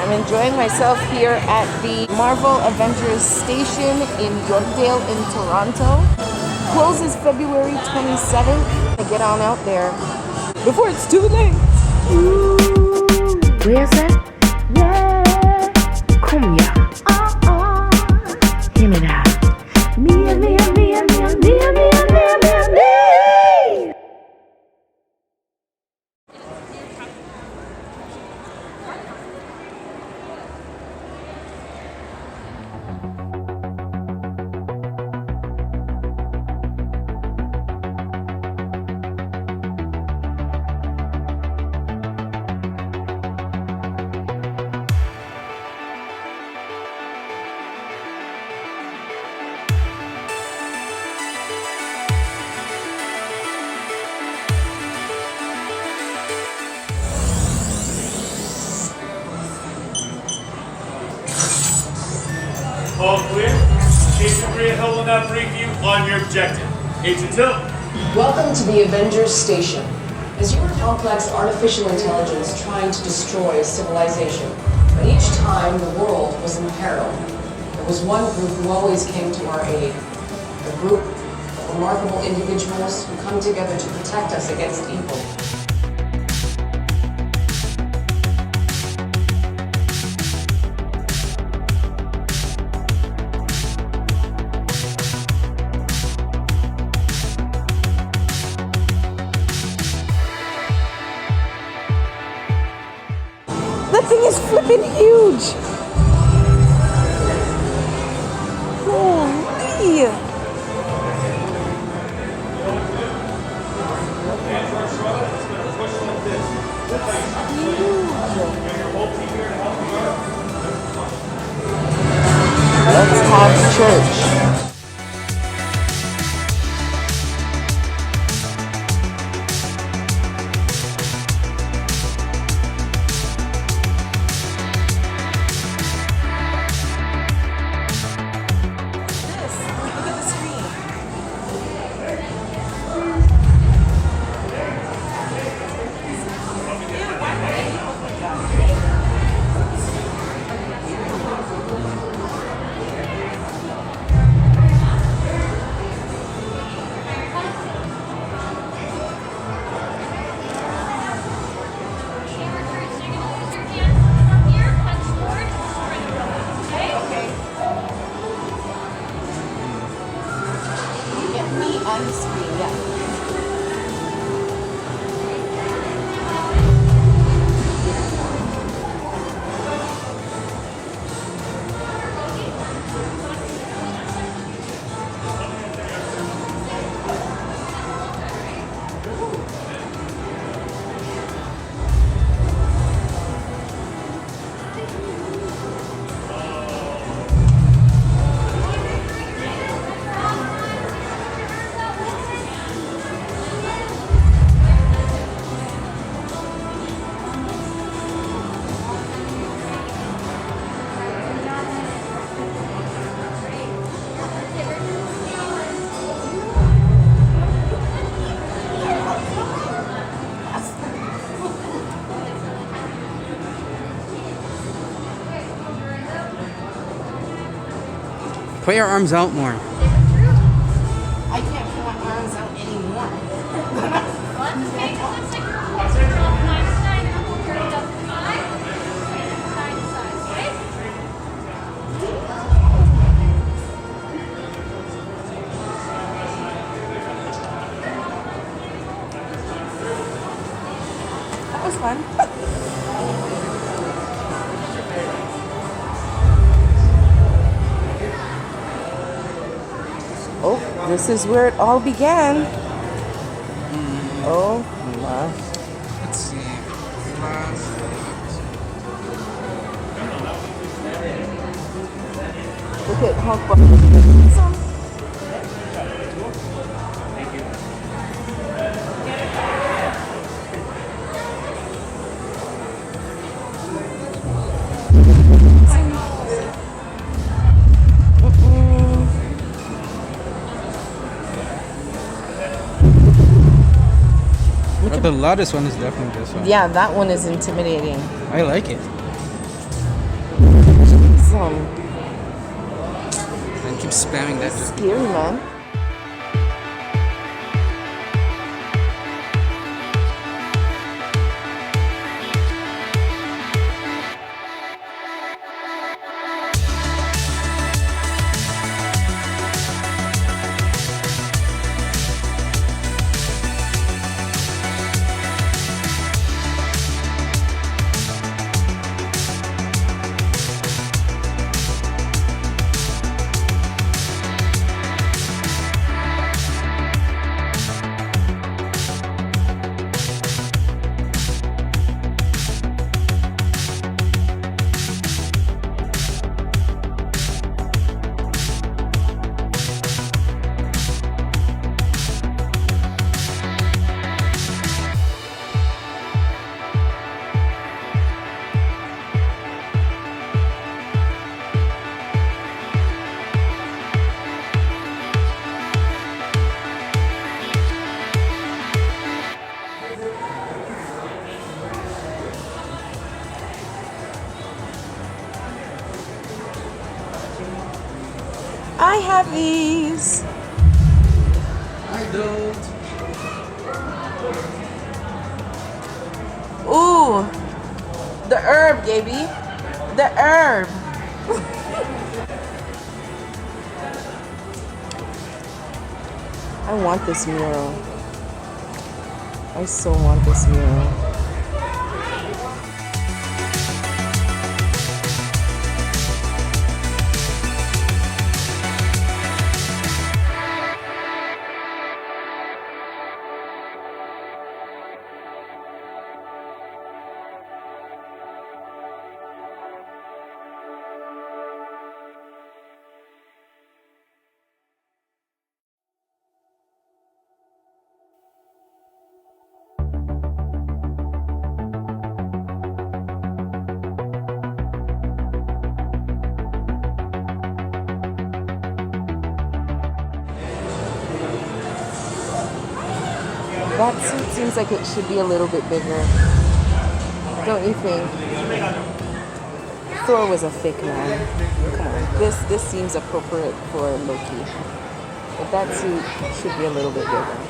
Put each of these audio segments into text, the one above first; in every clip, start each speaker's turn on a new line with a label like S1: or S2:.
S1: I'm enjoying myself here at the Marvel Avengers station in Yorkdale in Toronto. Closes February 27th. I get on out there before it's too late.
S2: Where's that? Yeah, come here. Hear me now. Me.
S3: All clear? Chief Maria Hill will now brief you on your objective. Agent Hill.
S4: Welcome to the Avengers Station. As you were complex artificial intelligence trying to destroy civilization, but each time the world was in peril, there was one group who always came to our aid. A group of remarkable individuals who come together to protect us against evil.
S1: That thing is flipping huge. Holy. Let's have church. On the screen, yeah.
S5: Put your arms out more.
S1: I can't put my arms out anymore. That was fun. Oh, this is where it all began. Oh my.
S5: Let's see.
S1: Look at Hulk.
S5: But the loudest one is definitely this one.
S1: Yeah, that one is intimidating.
S5: I like it.
S1: awesome.
S5: And keep spamming that. Just
S1: Scary, man. I have these.
S5: I don't.
S1: Ooh, the herb, Gaby. The herb. I want this mural. I so want this mural. That suit seems like it should be a little bit bigger. Don't you think? Thor was a fake man. Come on. This seems appropriate for Loki. But that suit should be a little bit bigger.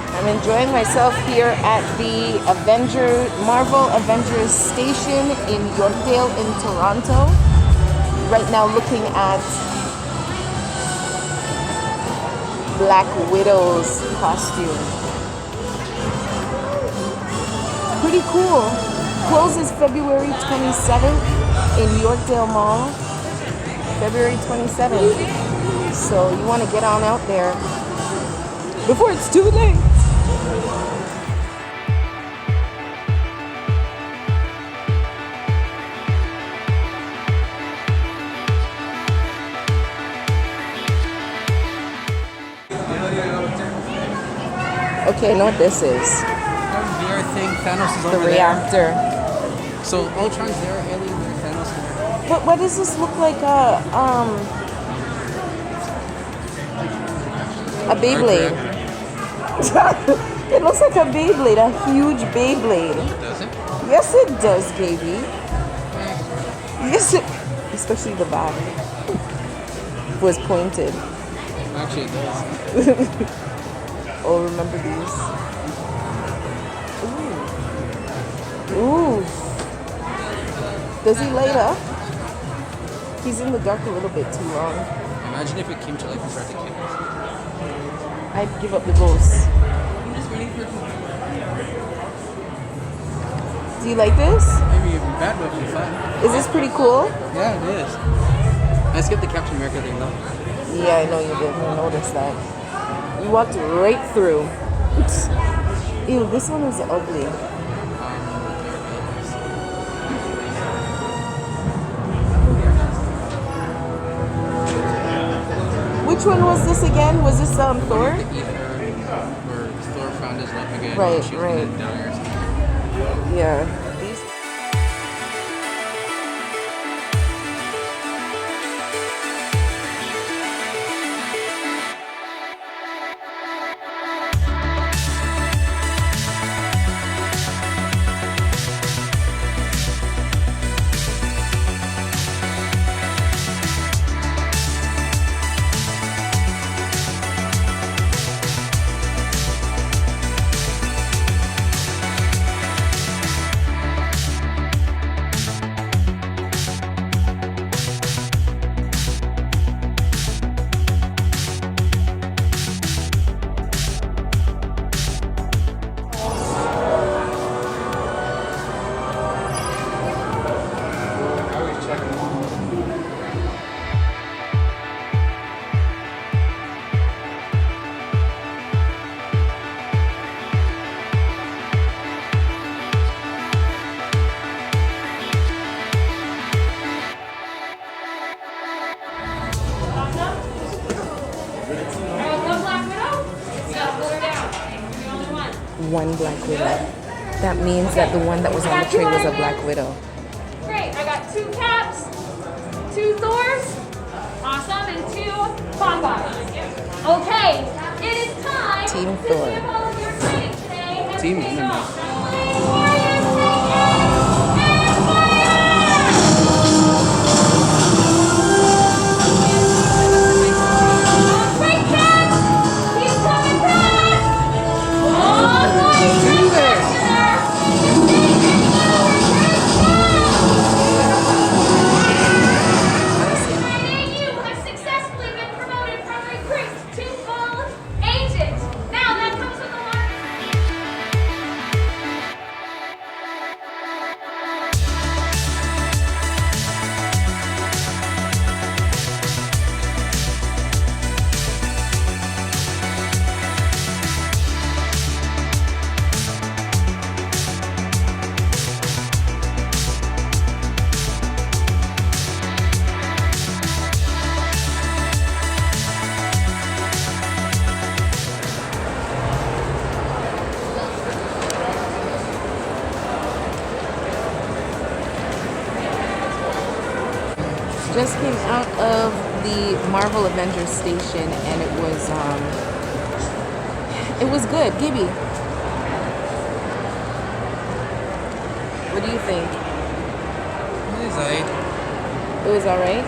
S1: I'm enjoying myself here at the Marvel Avengers Station in Yorkdale in Toronto. Right now looking at Black Widow's costume. Pretty cool. Closes February 27th in Yorkdale Mall. February 27th. So you want to get on out there before it's too late. Okay, I know what this is.
S5: VR thing. Thanos is
S1: The
S5: over there.
S1: reactor.
S5: So Ultron's there, Alien there, Thanos there.
S1: But what does this look like? A Beyblade. It looks like a Beyblade, a huge Beyblade.
S5: Does it?
S1: Yes, it does, Gaby. Yes, it. Especially the back was pointed.
S5: Actually, it does.
S1: Oh, remember these? Ooh. Ooh. Does he light up? He's in the dark a little bit too long.
S5: Imagine if it came to life and started to kill us.
S1: I'd give up the ghost.
S5: I'm just waiting for it to...
S1: Do you like this?
S5: Maybe it'd be bad, but it'd be fun.
S1: Is this pretty cool?
S5: Yeah, it is. I skipped the Captain America thing though.
S1: Yeah, I know you did. I noticed that. You walked right through. Oops. Ew, this one is ugly. Which one was this again? Was this Thor?
S5: Where Thor found his love again.
S1: Right,
S5: and she was
S1: right.
S5: gonna die or something.
S1: Yeah. These. One Black Widow. That means that the one that was on the tray was a Black Widow.
S6: Great, I got 2 Caps, 2 Thors, awesome, and 2 Bonbons. Okay, it is time
S1: Team
S6: to
S1: Thor.
S6: give all of your training today. And
S5: Team
S6: kick
S5: Enemy.
S6: off. Great catch! He's coming back! Oh, boy! You have successfully been promoted from recruit to full agent. Now that comes with a lot.
S1: Just came out of the Marvel Avengers station, and it was good. Gibby, what do you think?
S5: It is alright.
S1: It was all right.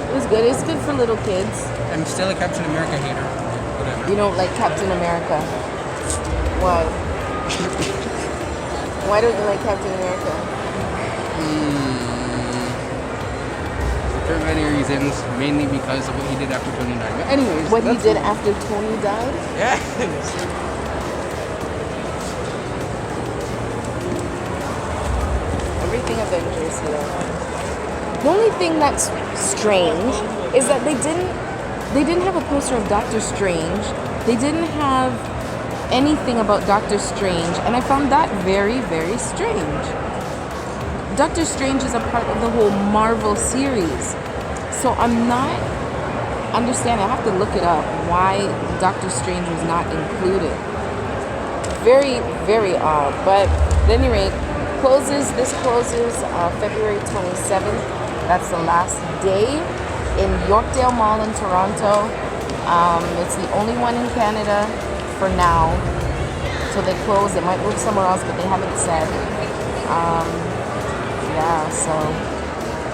S1: It was good. It's good for little kids.
S5: I'm still a Captain America hater. Whatever.
S1: You don't like Captain America. Why? Why don't you like Captain America?
S5: For many reasons, mainly because of what he did after Tony died. But anyways,
S1: What he
S5: that's
S1: did
S5: fine.
S1: after Tony died?
S5: Yeah.
S1: Everything Avengers here. The only thing that's strange is that they didn't have a poster of Doctor Strange. They didn't have anything about Doctor Strange, and I found that very, very strange. Doctor Strange is a part of the whole Marvel series. So I'm not understanding. I have to look it up why Doctor Strange was not included. Very, very odd. But at any rate, this closes February 27th. That's the last day in Yorkdale Mall in Toronto. It's the only one in Canada for now till they close. They might move somewhere else, but they haven't said. Yeah, so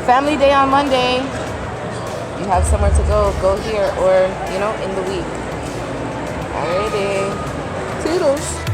S1: family day on Monday. You have somewhere to go here, or in the week. All right. Toodles.